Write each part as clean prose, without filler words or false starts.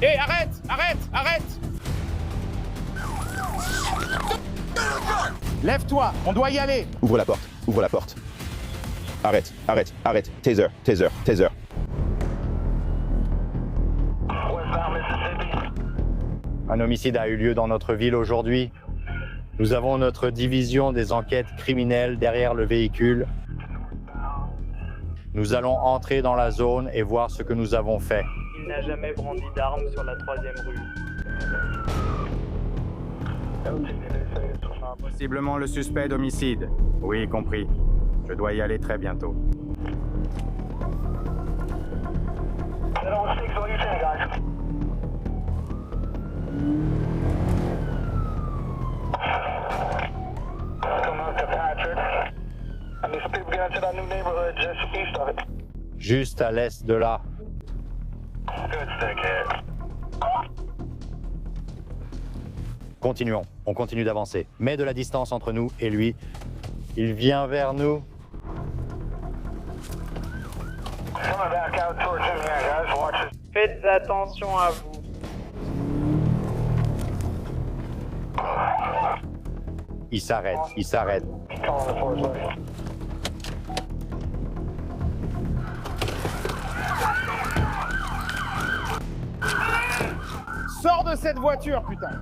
Hé, arrête! Arrête! Arrête! Lève-toi, on doit y aller! Ouvre la porte, ouvre la porte. Arrête, arrête, arrête. Taser, taser, taser. Un homicide a eu lieu dans notre ville aujourd'hui. Nous avons notre division des enquêtes criminelles derrière le véhicule. Nous allons entrer dans la zone et voir ce que nous avons fait. Il n'a jamais brandi d'armes sur la 3e rue. Possiblement le suspect d'homicide. Oui, compris. Je dois y aller très bientôt. Juste à l'est de là. Continuons, on continue d'avancer. Mets de la distance entre nous et lui. Il vient vers nous. Faites attention à vous. Il s'arrête, il s'arrête. Sors de cette voiture, putain!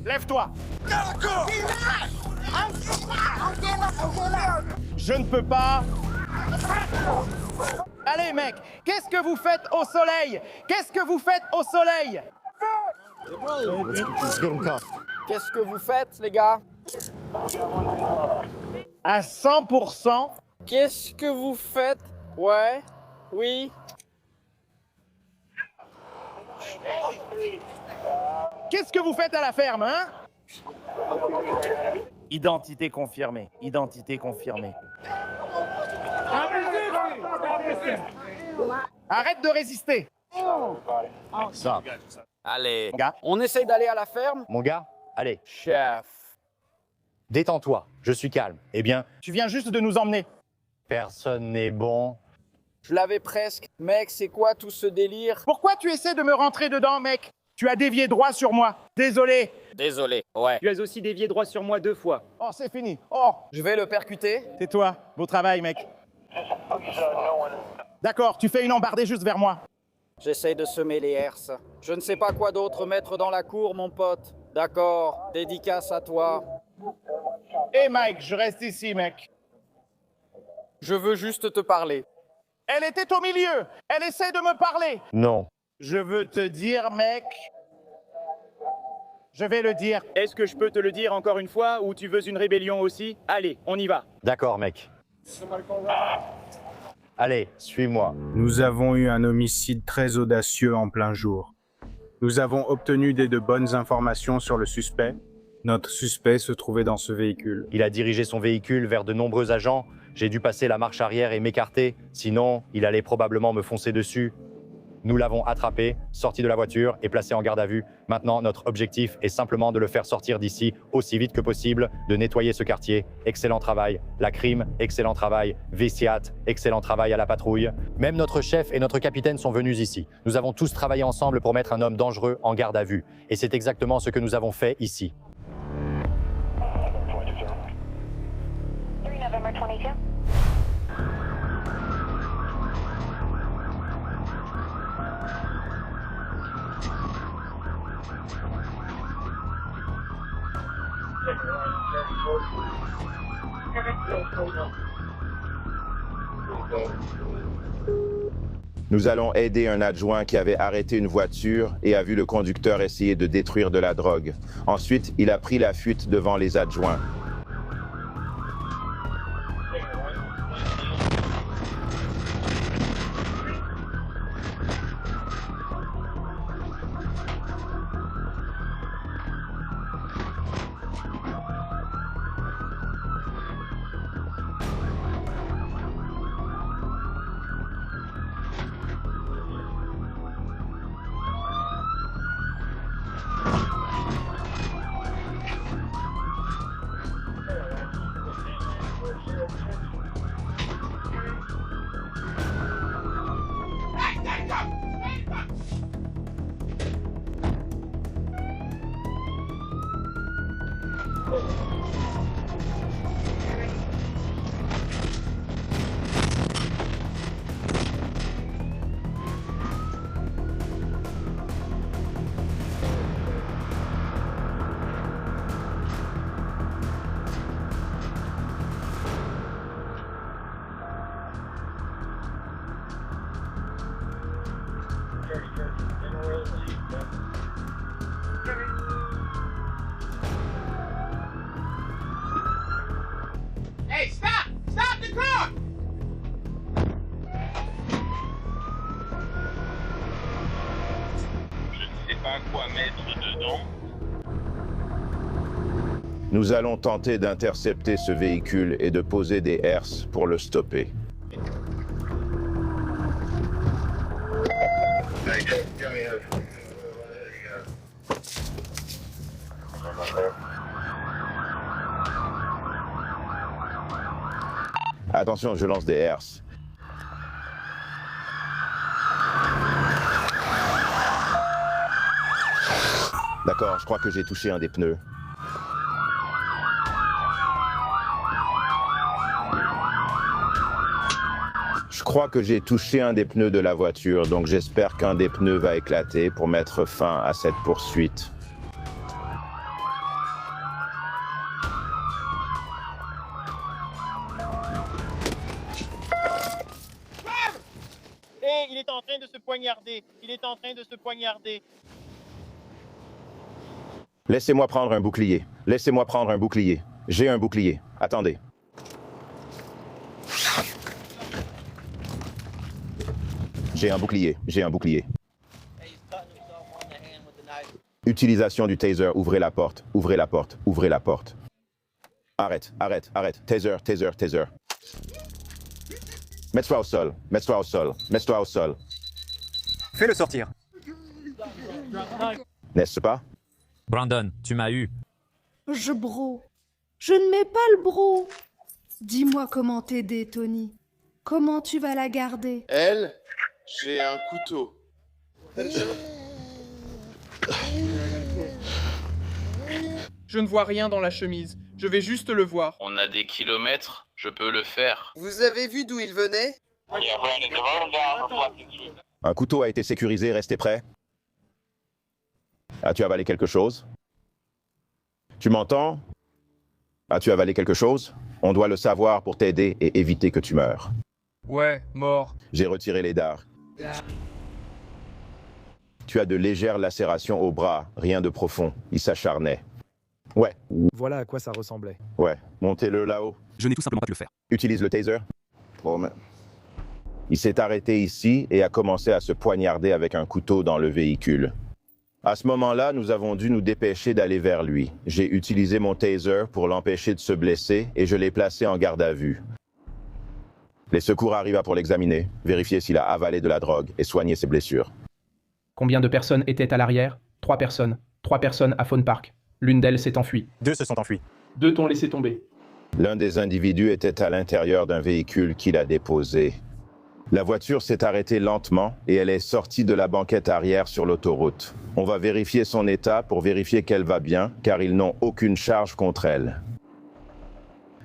Lève-toi! Je ne peux pas... Allez, mec! Qu'est-ce que vous faites au soleil? Qu'est-ce que vous faites au soleil? Qu'est-ce que vous faites, les gars? À 100%. Qu'est-ce que vous faites? Ouais, oui. Qu'est-ce que vous faites à la ferme, hein? Identité confirmée. Identité confirmée. Arrête de résister. Ça. Allez, Mon gars. on essaye d'aller à la ferme? Mon gars, allez, Chef. détends-toi, je suis calme. Eh bien, Tu viens juste de nous emmener. personne n'est bon. Je l'avais presque. Mec, c'est quoi tout ce délire? Pourquoi tu essaies de me rentrer dedans, mec? Tu as dévié droit sur moi. Désolé. Désolé, ouais. Tu as aussi dévié droit sur moi 2 fois. Oh, c'est fini. Oh, Je vais le percuter. tais-toi. Beau travail, mec. D'accord, tu fais une embardée juste vers moi. J'essaye de semer les herses. Je ne sais pas quoi d'autre mettre dans la cour, mon pote. D'accord, dédicace à toi. Hé, Mike, je reste ici, mec. Je veux juste te parler. Elle était au milieu. Elle essaie de me parler. Non. Je veux te dire, mec. Je vais le dire. Est-ce que je peux te le dire encore une fois ou tu veux une rébellion aussi? Allez, on y va. D'accord, mec. Allez, suis-moi. Nous avons eu un homicide très audacieux en plein jour. Nous avons obtenu de bonnes informations sur le suspect. Notre suspect se trouvait dans ce véhicule. Il a dirigé son véhicule vers de nombreux agents. J'ai dû passer la marche arrière et m'écarter. Sinon, il allait probablement me foncer dessus. Nous l'avons attrapé, sorti de la voiture et placé en garde à vue. Maintenant, notre objectif est simplement de le faire sortir d'ici aussi vite que possible, de nettoyer ce quartier. Excellent travail. La crime, excellent travail. Viciat, excellent travail à la patrouille. Même notre chef et notre capitaine sont venus ici. Nous avons tous travaillé ensemble pour mettre un homme dangereux en garde à vue. Et c'est exactement ce que nous avons fait ici. 3 November 22. Nous allons aider un adjoint qui avait arrêté une voiture et a vu le conducteur essayer de détruire de la drogue. Ensuite, il a pris la fuite devant les adjoints. Hey, stop! Stop the car! Je ne sais pas quoi mettre dedans. Nous allons tenter d'intercepter ce véhicule et de poser des herses pour le stopper. Attention, je lance des herses. D'accord, je crois que j'ai touché un des pneus. Je crois que j'ai touché un des pneus de la voiture, donc j'espère qu'un des pneus va éclater pour mettre fin à cette poursuite. Hé, il est en train de se poignarder. Il est en train de se poignarder. Laissez-moi prendre un bouclier. Laissez-moi prendre un bouclier. J'ai un bouclier. Attendez. J'ai un bouclier. J'ai un bouclier. Utilisation du taser. Ouvrez la porte. Ouvrez la porte. Ouvrez la porte. Arrête. Arrête. Arrête. Taser. Taser. Taser. Mets-toi au sol. Mets-toi au sol. Mets-toi au sol. Fais-le sortir. N'est-ce pas? Brandon, tu m'as eu. Je bro. Je ne mets pas le bro. Dis-moi comment t'aider, Tony. Comment tu vas la garder? Elle, j'ai un couteau. Je ne vois rien dans la chemise. Je vais juste le voir. On a des kilomètres, je peux le faire. Vous avez vu d'où il venait? Un couteau a été sécurisé. Restez prêts. As-tu avalé quelque chose? Tu m'entends? As-tu avalé quelque chose? On doit le savoir pour t'aider et éviter que tu meurs. Ouais, mort. J'ai retiré les dards. Tu as de légères lacérations au bras, rien de profond. Il s'acharnait. Ouais, Voilà à quoi ça ressemblait. ouais. Montez-le là-haut. Je n'ai tout simplement pas pu le faire. Utilise le taser. Il s'est arrêté ici et a commencé à se poignarder avec un couteau dans le véhicule. À ce moment-là, nous avons dû nous dépêcher d'aller vers lui. J'ai utilisé mon taser pour l'empêcher de se blesser et je l'ai placé en garde à vue. Les secours arrivent pour l'examiner, vérifier s'il a avalé de la drogue et soigner ses blessures. Combien de personnes étaient à l'arrière? 3 personnes. 3 personnes à Fawn Park. L'une d'elles s'est enfuie. 2 se sont enfuis. 2 t'ont laissé tomber. L'un des individus était à l'intérieur d'un véhicule qu'il a déposé. La voiture s'est arrêtée lentement et elle est sortie de la banquette arrière sur l'autoroute. On va vérifier son état pour vérifier qu'elle va bien, car ils n'ont aucune charge contre elle.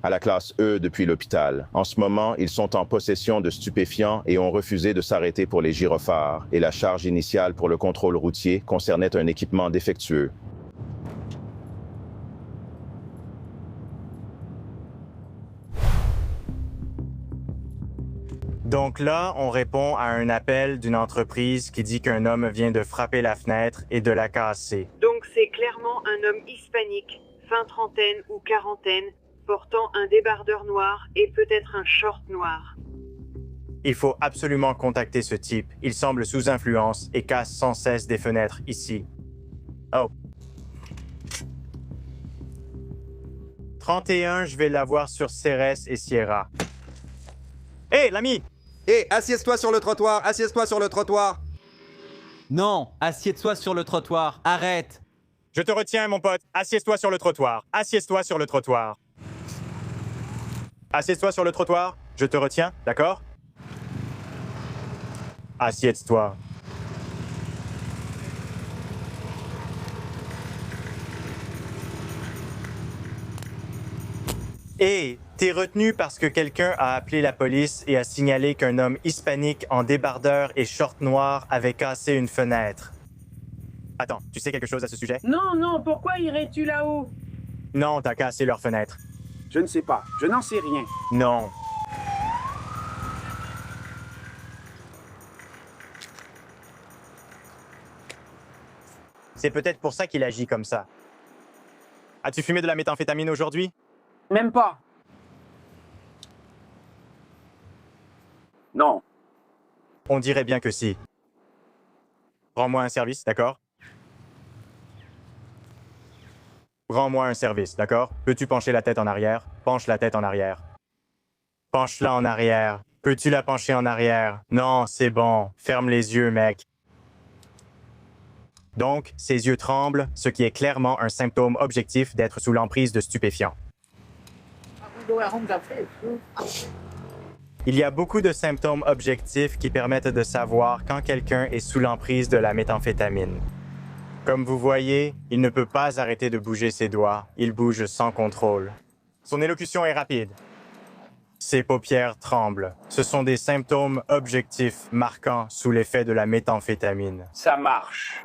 À la classe E depuis l'hôpital. En ce moment, ils sont en possession de stupéfiants et ont refusé de s'arrêter pour les gyrophares, et la charge initiale pour le contrôle routier concernait un équipement défectueux. Donc là, on répond à un appel d'une entreprise qui dit qu'un homme vient de frapper la fenêtre et de la casser. Donc c'est clairement un homme hispanique, fin trentaine ou quarantaine, portant un débardeur noir et peut-être un short noir. Il faut absolument contacter ce type. Il semble sous influence et casse sans cesse des fenêtres ici. Oh. 31, je vais l'avoir sur Ceres et Sierra. Hé, l'ami! Hé, assieds-toi sur le trottoir, assieds-toi sur le trottoir. Non, assieds-toi sur le trottoir, arrête. Je te retiens, mon pote. Assieds-toi sur le trottoir. Assieds-toi sur le trottoir. Assieds-toi sur le trottoir. Je te retiens, d'accord? Assieds-toi. Et t'es retenu parce que quelqu'un a appelé la police et a signalé qu'un homme hispanique en débardeur et short noir avait cassé une fenêtre. Attends, tu sais quelque chose à ce sujet? Non, non, pourquoi irais-tu là-haut? Non, t'as cassé leur fenêtre. Je ne sais pas, je n'en sais rien. Non. C'est peut-être pour ça qu'il agit comme ça. As-tu fumé de la méthamphétamine aujourd'hui? Même pas. Non. On dirait bien que si. Rends-moi un service, d'accord? Rends-moi un service, d'accord? Peux-tu pencher la tête en arrière? Penche la tête en arrière. Penche-la en arrière. Peux-tu la pencher en arrière? Non, c'est bon. Ferme les yeux, mec. Donc, ses yeux tremblent, ce qui est clairement un symptôme objectif d'être sous l'emprise de stupéfiants. Il y a beaucoup de symptômes objectifs qui permettent de savoir quand quelqu'un est sous l'emprise de la méthamphétamine. Comme vous voyez, il ne peut pas arrêter de bouger ses doigts. Il bouge sans contrôle. Son élocution est rapide. Ses paupières tremblent. Ce sont des symptômes objectifs marquants sous l'effet de la méthamphétamine. Ça marche.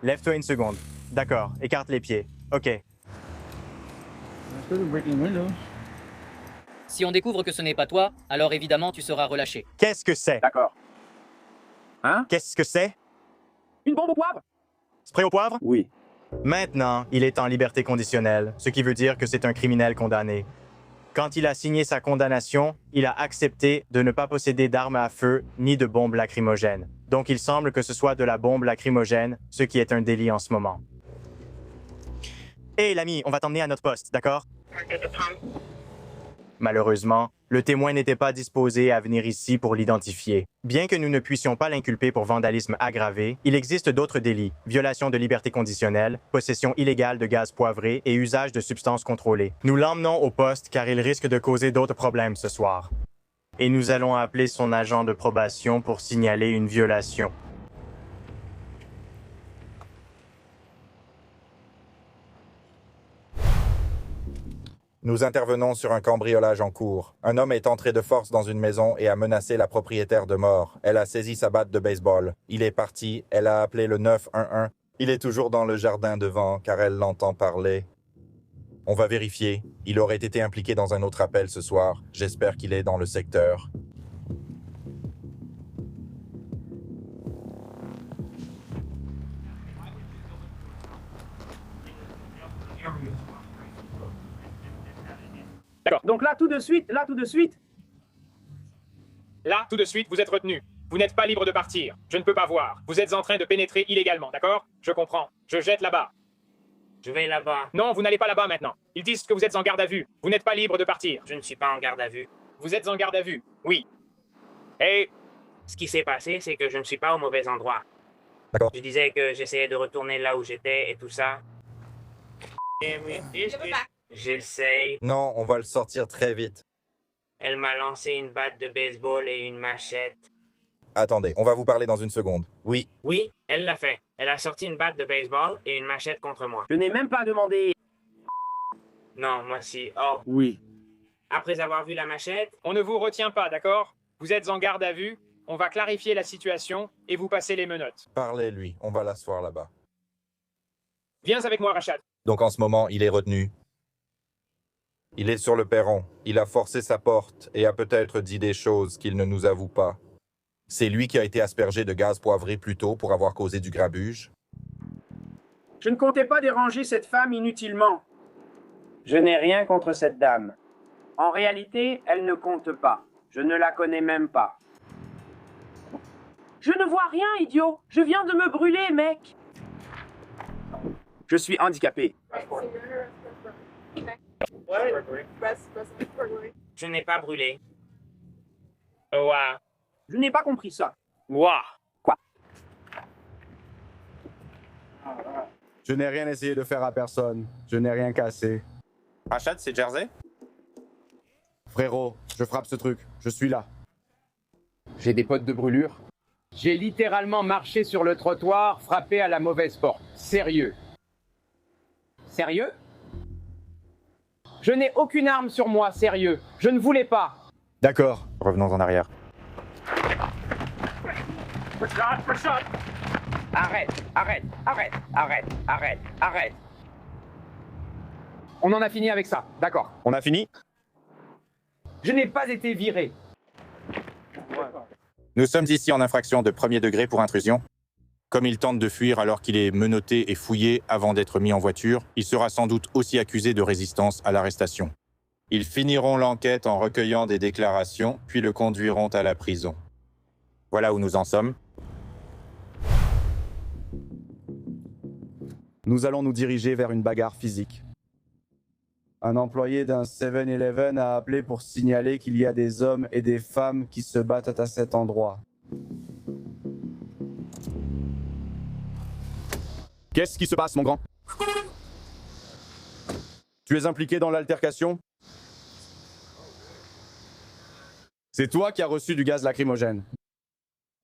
Lève-toi une seconde. D'accord, écarte les pieds. OK. Si on découvre que ce n'est pas toi, alors évidemment tu seras relâché. Qu'est-ce que c'est? D'accord. Hein? Qu'est-ce que c'est? Une bombe au poivre? Spray au poivre? Oui. Maintenant, il est en liberté conditionnelle, ce qui veut dire que c'est un criminel condamné. Quand il a signé sa condamnation, il a accepté de ne pas posséder d'armes à feu ni de bombes lacrymogènes. Donc il semble que ce soit de la bombe lacrymogène, ce qui est un délit en ce moment. Hé l'ami, on va t'emmener à notre poste, d'accord? Malheureusement, le témoin n'était pas disposé à venir ici pour l'identifier. Bien que nous ne puissions pas l'inculper pour vandalisme aggravé, il existe d'autres délits: violation de liberté conditionnelle, possession illégale de gaz poivré et usage de substances contrôlées. Nous l'emmenons au poste car il risque de causer d'autres problèmes ce soir. Et nous allons appeler son agent de probation pour signaler une violation. Nous intervenons sur un cambriolage en cours. Un homme est entré de force dans une maison et a menacé la propriétaire de mort. Elle a saisi sa batte de baseball. Il est parti. Elle a appelé le 911. Il est toujours dans le jardin devant, car elle l'entend parler. On va vérifier. Il aurait été impliqué dans un autre appel ce soir. J'espère qu'il est dans le secteur. D'accord. Donc là, tout de suite, Là, tout de suite, vous êtes retenu. Vous n'êtes pas libre de partir. Je ne peux pas voir. Vous êtes en train de pénétrer illégalement, d'accord? Je comprends. Je jette là-bas. Je vais là-bas. Non, vous n'allez pas là-bas maintenant. Ils disent que vous êtes en garde à vue. Vous n'êtes pas libre de partir. Je ne suis pas en garde à vue. Vous êtes en garde à vue, oui. Et... Ce qui s'est passé, c'est que je ne suis pas au mauvais endroit. D'accord. Je disais que j'essayais de retourner là où j'étais et tout ça. J'essaye. Non, on va le sortir très vite. Elle m'a lancé une batte de baseball et une machette. Attendez, on va vous parler dans une seconde. Oui. Oui, elle l'a fait. Elle a sorti une batte de baseball et une machette contre moi. je n'ai même pas demandé. Non, moi si. Oh. Oui. Après avoir vu la machette... On ne vous retient pas, d'accord? Vous êtes en garde à vue. On va clarifier la situation et vous passer les menottes. Parlez-lui, on va l'asseoir là-bas. Viens avec moi, Rachad. Donc en ce moment, il est retenu. Il est sur le perron. Il a forcé sa porte et a peut-être dit des choses qu'il ne nous avoue pas. C'est lui qui a été aspergé de gaz poivré plus tôt pour avoir causé du grabuge. Je ne comptais pas déranger cette femme inutilement. Je n'ai rien contre cette dame. En réalité, elle ne compte pas. Je ne la connais même pas. Je ne vois rien, idiot. Je viens de me brûler, mec. Je suis handicapé. Je n'ai pas brûlé. Ouah. Je n'ai pas compris ça. Ouah. Quoi? Je n'ai rien essayé de faire à personne. Je n'ai rien cassé. Rachad, c'est Jersey? Frérot, je frappe ce truc. Je suis là. J'ai des potes de brûlure. J'ai littéralement marché sur le trottoir, frappé à la mauvaise porte. Sérieux. Sérieux? Je n'ai aucune arme sur moi, sérieux. Je ne voulais pas. D'accord, revenons en arrière. Arrête, arrête, arrête, arrête, arrête, arrête. On en a fini avec ça, d'accord. On a fini? Je n'ai pas été viré. Nous sommes ici en infraction de premier degré pour intrusion. Comme il tente de fuir alors qu'il est menotté et fouillé avant d'être mis en voiture, il sera sans doute aussi accusé de résistance à l'arrestation. Ils finiront l'enquête en recueillant des déclarations, puis le conduiront à la prison. Voilà où nous en sommes. Nous allons nous diriger vers une bagarre physique. Un employé d'un 7-Eleven a appelé pour signaler qu'il y a des hommes et des femmes qui se battent à cet endroit. Qu'est-ce qui se passe, mon grand? Tu es impliqué dans l'altercation? C'est toi qui as reçu du gaz lacrymogène.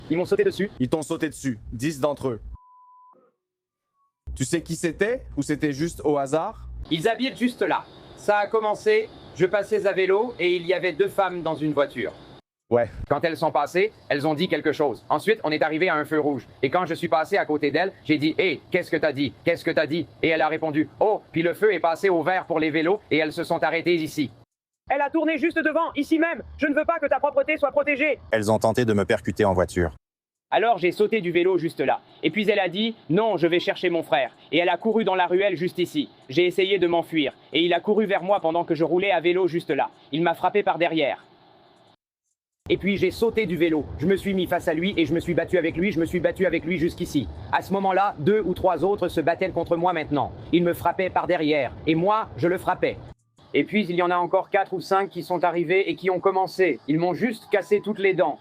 Ils m'ont sauté dessus. Ils t'ont sauté dessus, 10 d'entre eux. Tu sais qui c'était ou c'était juste au hasard? Ils habitent juste là. Ça a commencé, je passais à vélo et il y avait 2 femmes dans une voiture. Ouais. Quand elles sont passées, elles ont dit quelque chose. Ensuite, on est arrivé à un feu rouge. Et quand je suis passé à côté d'elle, j'ai dit « Hé, qu'est-ce que t'as dit? Qu'est-ce que t'as dit ?» Et elle a répondu « Oh, puis le feu est passé au vert pour les vélos et elles se sont arrêtées ici. » Elle a tourné juste devant, ici même. Je ne veux pas que ta propreté soit protégée. Elles ont tenté de me percuter en voiture. Alors j'ai sauté du vélo juste là. Et puis elle a dit « Non, je vais chercher mon frère. » Et elle a couru dans la ruelle juste ici. J'ai essayé de m'enfuir. Et il a couru vers moi pendant que je roulais à vélo juste là. Il m'a frappé par derrière. Et puis j'ai sauté du vélo. Je me suis mis face à lui et je me suis battu avec lui. Je me suis battu avec lui jusqu'ici. À ce moment-là, 2 ou 3 autres se battaient contre moi maintenant. Ils me frappaient par derrière. Et moi, je le frappais. Et puis il y en a encore 4 ou 5 qui sont arrivés et qui ont commencé. Ils m'ont juste cassé toutes les dents.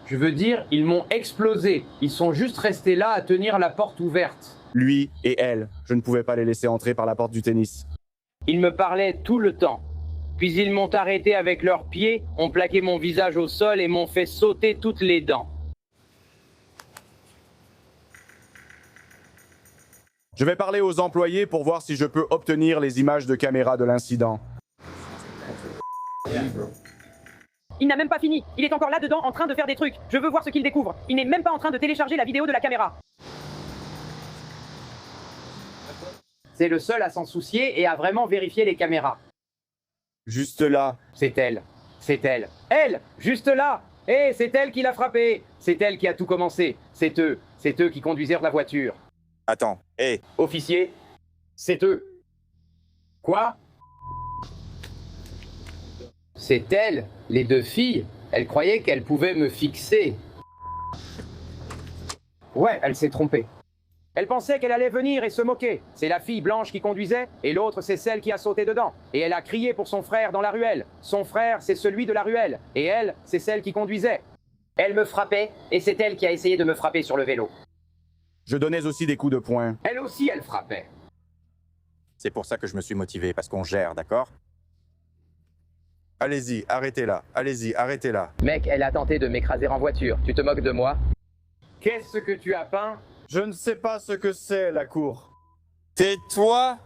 Je veux dire, ils m'ont explosé. Ils sont juste restés là à tenir la porte ouverte. Lui et elle, je ne pouvais pas les laisser entrer par la porte du tennis. Ils me parlaient tout le temps. Puis ils m'ont arrêté avec leurs pieds, ont plaqué mon visage au sol et m'ont fait sauter toutes les dents. Je vais parler aux employés pour voir si je peux obtenir les images de caméra de l'incident. Il n'a même pas fini. Il est encore là-dedans en train de faire des trucs. Je veux voir ce qu'il découvre. Il n'est même pas en train de télécharger la vidéo de la caméra. C'est le seul à s'en soucier et à vraiment vérifier les caméras. Juste là. C'est elle. C'est elle. Elle! Juste là! Hé, c'est elle qui l'a frappé! C'est elle qui a tout commencé. C'est eux. C'est eux qui conduisirent la voiture. Attends, hé! Officier, c'est eux. Quoi? C'est elle, les 2 filles. Elle croyait qu'elle pouvait me fixer. Ouais, elle s'est trompée. Elle pensait qu'elle allait venir et se moquer. C'est la fille blanche qui conduisait, et l'autre c'est celle qui a sauté dedans. Et elle a crié pour son frère dans la ruelle. Son frère, c'est celui de la ruelle. Et elle, c'est celle qui conduisait. Elle me frappait, et c'est elle qui a essayé de me frapper sur le vélo. Je donnais aussi des coups de poing. Elle aussi, elle frappait. C'est pour ça que je me suis motivé, parce qu'on gère, d'accord? Allez-y, arrêtez-la. Allez-y, arrêtez-la. Mec, elle a tenté de m'écraser en voiture. Tu te moques de moi? Qu'est-ce que tu as peint? Je ne sais pas ce que c'est, la cour. Tais-toi!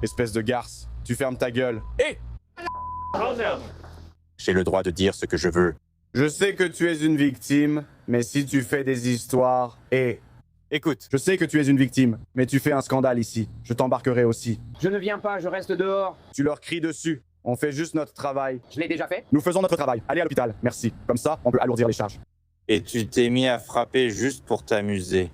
Espèce de garce, tu fermes ta gueule. Hé! J'ai le droit de dire ce que je veux. Je sais que tu es une victime, mais si tu fais des histoires... Écoute. Je sais que tu es une victime, mais tu fais un scandale ici. Je t'embarquerai aussi. Je ne viens pas, je reste dehors. Tu leur cries dessus. On fait juste notre travail. Je l'ai déjà fait. Nous faisons notre travail. Allez à l'hôpital, merci. Comme ça, on peut alourdir les charges. Et tu t'es mis à frapper juste pour t'amuser.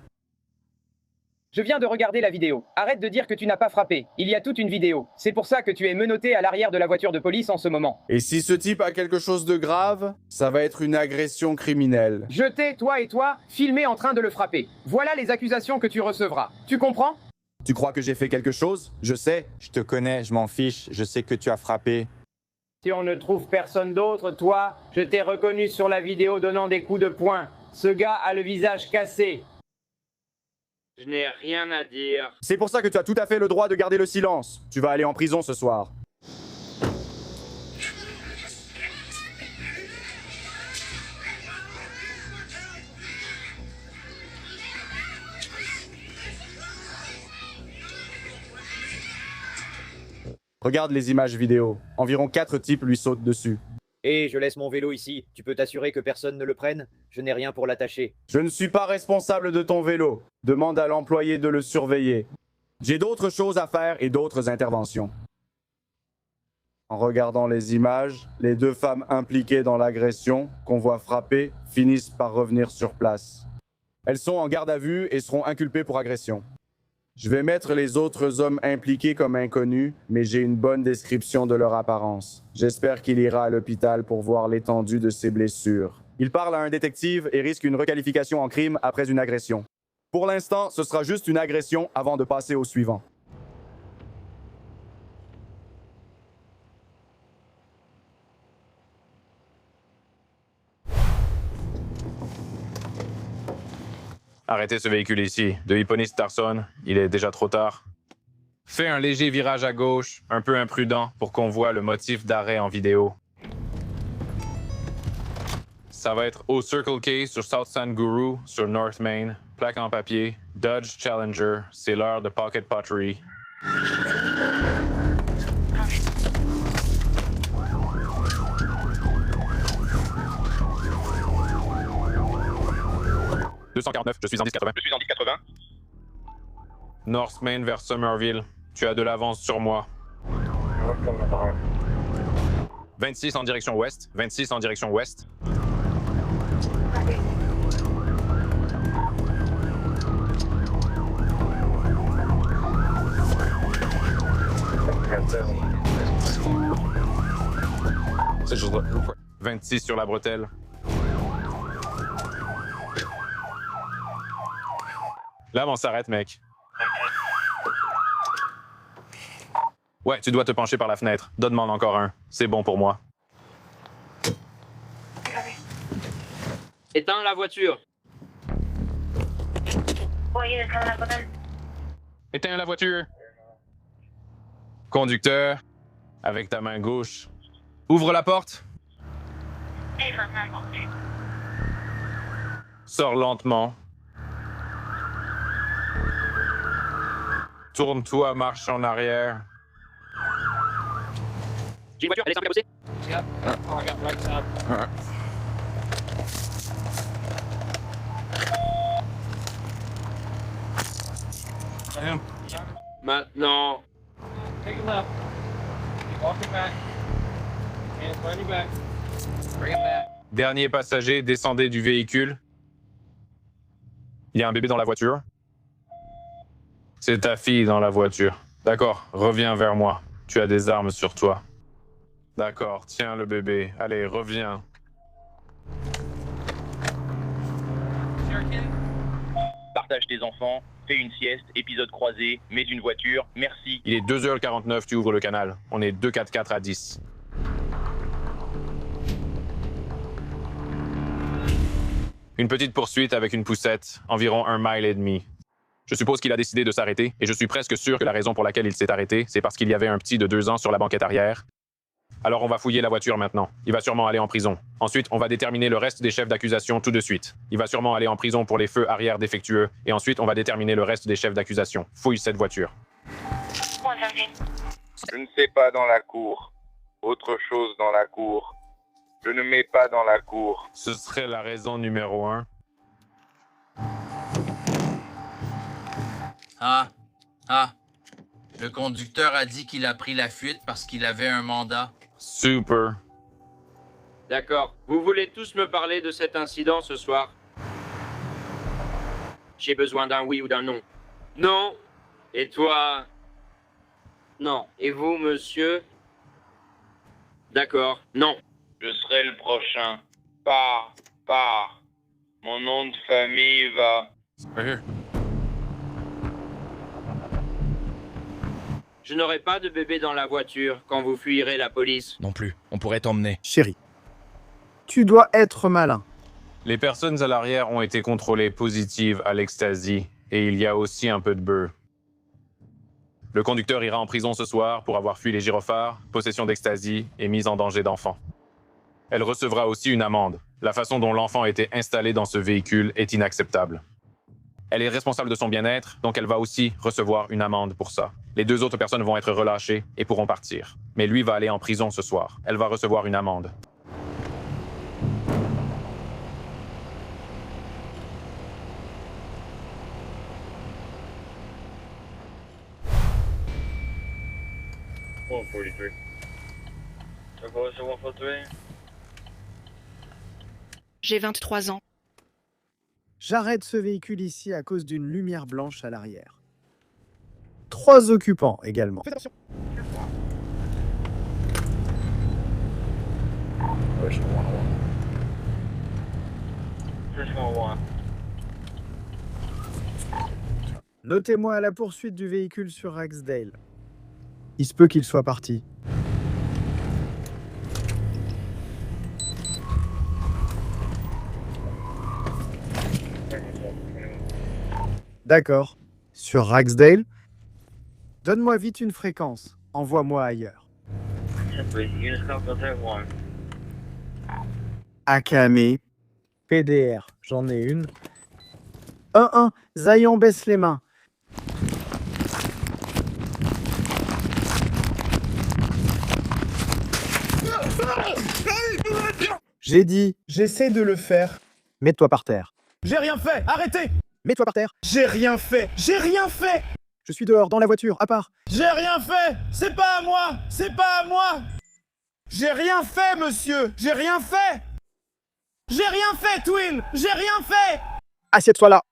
Je viens de regarder la vidéo. Arrête de dire que tu n'as pas frappé. Il y a toute une vidéo. C'est pour ça que tu es menotté à l'arrière de la voiture de police en ce moment. Et si ce type a quelque chose de grave, ça va être une agression criminelle. Je t'ai, toi et toi, filmé en train de le frapper. Voilà les accusations que tu recevras. Tu comprends? Tu crois que j'ai fait quelque chose? Je sais. Je te connais, je m'en fiche. Je sais que tu as frappé. Si on ne trouve personne d'autre, toi, je t'ai reconnu sur la vidéo donnant des coups de poing. Ce gars a le visage cassé. Je n'ai rien à dire. C'est pour ça que tu as tout à fait le droit de garder le silence. Tu vas aller en prison ce soir. Regarde les images vidéo. Environ 4 types lui sautent dessus. Et je laisse mon vélo ici. Tu peux t'assurer que personne ne le prenne? Je n'ai rien pour l'attacher. Je ne suis pas responsable de ton vélo. Demande à l'employé de le surveiller. J'ai d'autres choses à faire et d'autres interventions. En regardant les images, les 2 femmes impliquées dans l'agression, qu'on voit frapper, finissent par revenir sur place. Elles sont en garde à vue et seront inculpées pour agression. Je vais mettre les autres hommes impliqués comme inconnus, mais j'ai une bonne description de leur apparence. J'espère qu'il ira à l'hôpital pour voir l'étendue de ses blessures. Il parle à un détective et risque une requalification en crime après une agression. Pour l'instant, ce sera juste une agression avant de passer au suivant. Arrêtez ce véhicule ici. De Hipponis Tarson, il est déjà trop tard. Fais un léger virage à gauche, un peu imprudent, pour qu'on voit le motif d'arrêt en vidéo. Ça va être au Circle K sur South Sand Guru, sur North Main. Plaque en papier, Dodge Challenger, c'est l'heure de Pocket Pottery. « 249, je suis en 1080. Je suis en 1080. North Main vers Somerville. Tu as de l'avance sur moi. 26 en direction ouest. 26 en direction ouest. C'est juste là. 26 sur la bretelle. Là, on s'arrête, mec. Ouais, tu dois te pencher par la fenêtre. Donne-moi encore un. C'est bon pour moi. Éteins la voiture. Éteins la voiture. Conducteur, avec ta main gauche. Ouvre la porte. Sors lentement. Tourne-toi, marche en arrière. J'ai une voiture, elle est simple à pousser. Maintenant. Dernier passager, descendez du véhicule. Il y a un bébé dans la voiture. C'est ta fille dans la voiture. D'accord, reviens vers moi. Tu as des armes sur toi. D'accord, tiens le bébé. Allez, reviens. Partage tes enfants, fais une sieste, épisode croisé, mets d'une voiture, merci. Il est 2h49, tu ouvres le canal. On est 244 à 10. Une petite poursuite avec une poussette, environ 1,5 miles. Je suppose qu'il a décidé de s'arrêter, et je suis presque sûr que la raison pour laquelle il s'est arrêté, c'est parce qu'il y avait un petit de 2 ans sur la banquette arrière. Alors on va fouiller la voiture maintenant. Il va sûrement aller en prison. Ensuite, on va déterminer le reste des chefs d'accusation tout de suite. Il va sûrement aller en prison pour les feux arrière défectueux, et ensuite on va déterminer le reste des chefs d'accusation. Fouille cette voiture. Je ne sais pas dans la cour. Autre chose dans la cour. Je ne mets pas dans la cour. Ce serait la raison numéro 1. Le conducteur a dit qu'il a pris la fuite parce qu'il avait un mandat. Super. D'accord. Vous voulez tous me parler de cet incident ce soir? J'ai besoin d'un oui ou d'un non. Non. Et toi? Non. Et vous, monsieur? D'accord. Non. Je serai le prochain. Pars. Mon nom de famille va... Je n'aurai pas de bébé dans la voiture quand vous fuirez la police. Non plus, on pourrait t'emmener. Chérie, tu dois être malin. Les personnes à l'arrière ont été contrôlées positives à l'ecstasy, et il y a aussi un peu de beurre. Le conducteur ira en prison ce soir pour avoir fui les gyrophares, possession d'ecstasy et mise en danger d'enfant. Elle recevra aussi une amende. La façon dont l'enfant a été installé dans ce véhicule est inacceptable. Elle est responsable de son bien-être, donc elle va aussi recevoir une amende pour ça. Les 2 autres personnes vont être relâchées et pourront partir. Mais lui va aller en prison ce soir. Elle va recevoir une amende. J'ai 23 ans. J'arrête ce véhicule ici à cause d'une lumière blanche à l'arrière. 3 occupants également. Faites attention. Notez-moi à la poursuite du véhicule sur Ragsdale. Il se peut qu'il soit parti. D'accord. Sur Ragsdale, donne-moi vite une fréquence. Envoie-moi ailleurs. Akame. PDR, j'en ai une. 1-1, Zayan baisse les mains. J'ai dit, j'essaie de le faire. Mets-toi par terre. J'ai rien fait. Arrêtez. Mets-toi par terre. J'ai rien fait. J'ai rien fait. Je suis dehors, dans la voiture, à part. J'ai rien fait. C'est pas à moi. C'est pas à moi. J'ai rien fait, monsieur. J'ai rien fait. J'ai rien fait, Twin. J'ai rien fait. Assieds-toi là.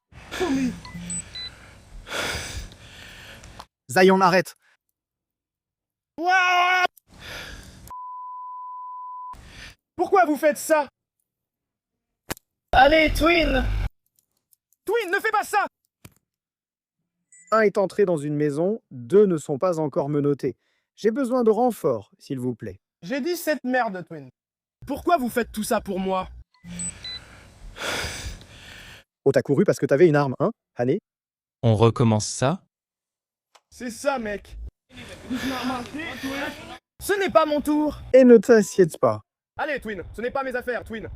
Zayan, arrête. Ouah. Pourquoi vous faites ça? Allez, Twin. Twin, ne fais pas ça. 1 est entré dans une maison, 2 ne sont pas encore menottés. J'ai besoin de renfort, s'il vous plaît. J'ai dit cette merde, Twin. Pourquoi vous faites tout ça pour moi? Oh, t'as couru parce que t'avais une arme, hein, Hané? On recommence ça? C'est ça, mec. Ce n'est pas mon tour. Et ne t'assieds pas. Allez, Twin, ce n'est pas mes affaires, Twin.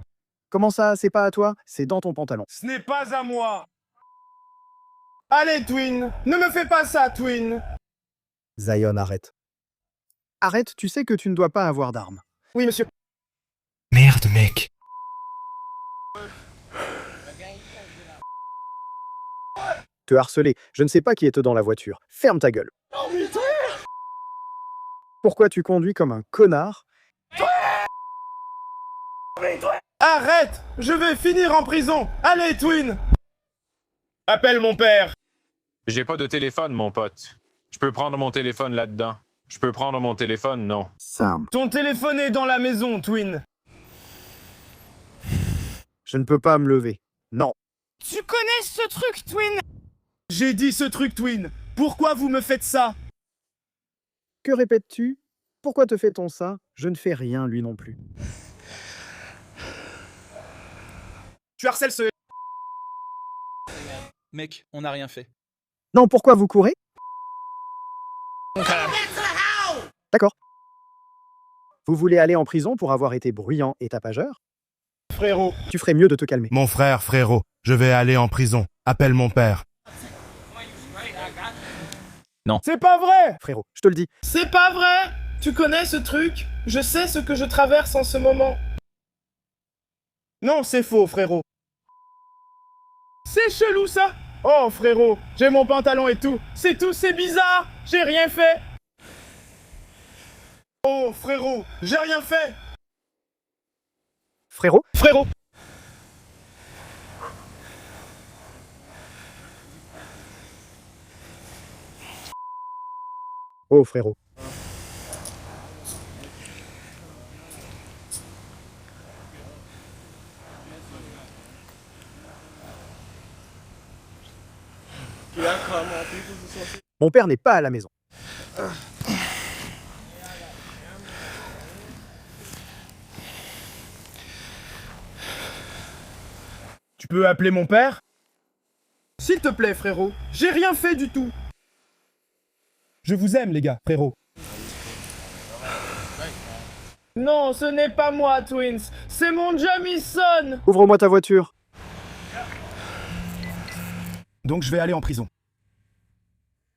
Comment ça, c'est pas à toi? C'est dans ton pantalon. Ce n'est pas à moi. Allez, Twin, ne me fais pas ça, Twin. Zayan, arrête. Arrête, tu sais que tu ne dois pas avoir d'arme. Oui, monsieur. Merde, mec. Te harceler, je ne sais pas qui est dans la voiture. Ferme ta gueule. Pourquoi tu conduis comme un connard? Arrête! Je vais finir en prison! Allez, Twin! Appelle mon père! J'ai pas de téléphone, mon pote. Je peux prendre mon téléphone là-dedans. Je peux prendre mon téléphone, non. Sam. Ton téléphone est dans la maison, Twin. Je ne peux pas me lever. Non. Tu connais ce truc, Twin? J'ai dit ce truc, Twin. Pourquoi vous me faites ça? Que répètes-tu? Pourquoi te fait-on ça? Je ne fais rien, lui non plus. Tu harcèles ce... Mec, on n'a rien fait. Non, pourquoi vous courez? D'accord. Vous voulez aller en prison pour avoir été bruyant et tapageur? Frérot. Tu ferais mieux de te calmer. Mon frère, frérot, je vais aller en prison. Appelle mon père. Non. C'est pas vrai! Frérot, je te le dis. C'est pas vrai! Tu connais ce truc? Je sais ce que je traverse en ce moment. Non, c'est faux, frérot. C'est chelou, ça! Oh, frérot, j'ai mon pantalon et tout. C'est tout, c'est bizarre! J'ai rien fait! Oh, frérot, j'ai rien fait! Frérot? Frérot! Oh, frérot. Mon père n'est pas à la maison. Tu peux appeler mon père? S'il te plaît, frérot. J'ai rien fait du tout. Je vous aime, les gars, frérot. Non, ce n'est pas moi, Twins. C'est mon Jamison. Ouvre-moi ta voiture. Donc je vais aller en prison.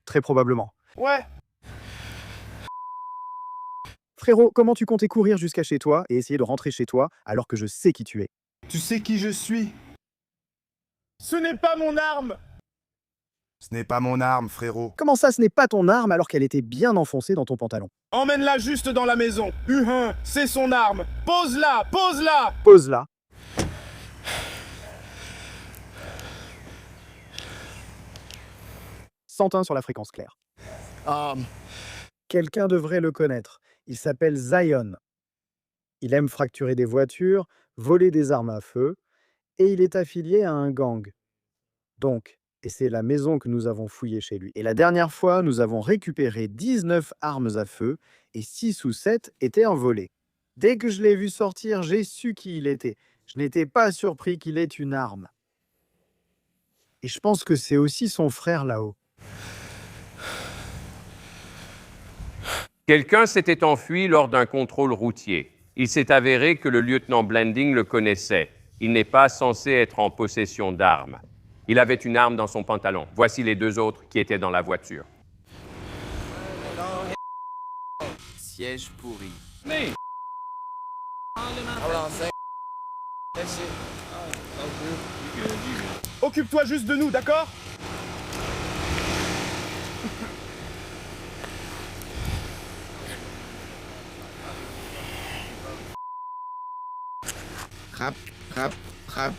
Très probablement. Ouais, Frérot, comment tu comptais courir jusqu'à chez toi et essayer de rentrer chez toi alors que je sais qui tu es? Tu sais qui je suis? Ce n'est pas mon arme! Ce n'est pas mon arme, frérot. Comment ça, ce n'est pas ton arme alors qu'elle était bien enfoncée dans ton pantalon? Emmène-la juste dans la maison. C'est son arme. Pose-la, pose-la! Pose-la. « 101 sur la fréquence claire. Quelqu'un devrait le connaître. Il s'appelle Zion. Il aime fracturer des voitures, voler des armes à feu, et il est affilié à un gang. Donc, et c'est la maison que nous avons fouillée chez lui. Et la dernière fois, nous avons récupéré 19 armes à feu, et 6 ou 7 étaient envolées. Dès que je l'ai vu sortir, j'ai su qui il était. Je n'étais pas surpris qu'il ait une arme. Et je pense que c'est aussi son frère là-haut. Quelqu'un s'était enfui lors d'un contrôle routier. Il s'est avéré que le lieutenant Blanding le connaissait. Il n'est pas censé être en possession d'armes. Il avait une arme dans son pantalon. Voici les 2 autres qui étaient dans la voiture. Siège pourri. Occupe-toi juste de nous, d'accord? Rap, rap, rap.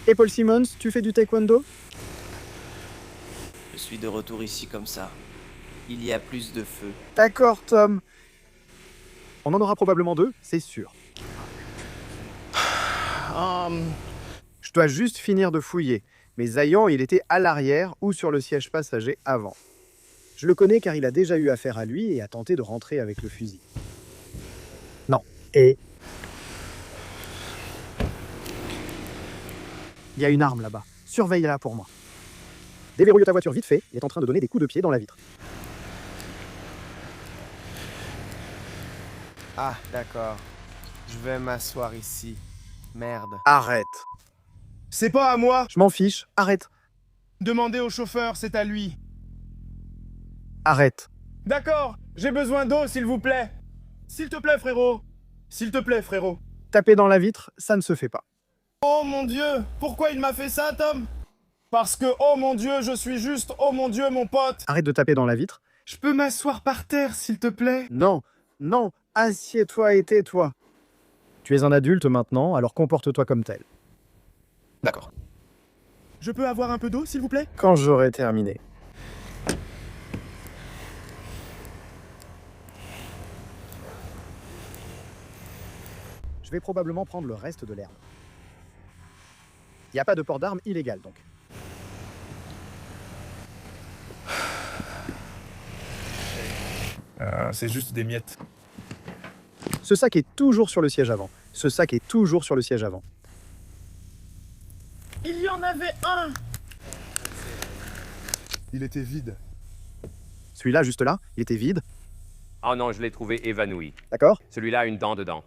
Et Paul Simmons, tu fais du taekwondo? Je suis de retour ici comme ça. Il y a plus de feu. D'accord, Tom. On en aura probablement 2, c'est sûr. Je dois juste finir de fouiller. Mais Zion, il était à l'arrière ou sur le siège passager avant. Je le connais car il a déjà eu affaire à lui et a tenté de rentrer avec le fusil. Non. Et... il y a une arme là-bas. Surveille-la pour moi. Déverrouille ta voiture vite fait. Il est en train de donner des coups de pied dans la vitre. Ah, d'accord. Je vais m'asseoir ici. Merde. Arrête. C'est pas à moi. Je m'en fiche. Arrête. Demandez au chauffeur, c'est à lui. Arrête. D'accord, j'ai besoin d'eau, s'il vous plaît. S'il te plaît, frérot. S'il te plaît, frérot. Taper dans la vitre, ça ne se fait pas. Oh mon Dieu, pourquoi il m'a fait ça, Tom? Parce que, oh mon Dieu, je suis juste, oh mon Dieu, mon pote. Arrête de taper dans la vitre. Je peux m'asseoir par terre, s'il te plaît? Non, non, assieds-toi et tais-toi. Tu es un adulte maintenant, alors comporte-toi comme tel. D'accord. Je peux avoir un peu d'eau, s'il vous plaît? Quand j'aurai terminé. Je vais probablement prendre le reste de l'herbe. Il n'y a pas de port d'armes illégal, donc. C'est juste des miettes. Ce sac est toujours sur le siège avant. Ce sac est toujours sur le siège avant. Il y en avait un! Il était vide. Celui-là, juste là, il était vide. Oh non, je l'ai trouvé évanoui. D'accord? Celui-là a une dent dedans.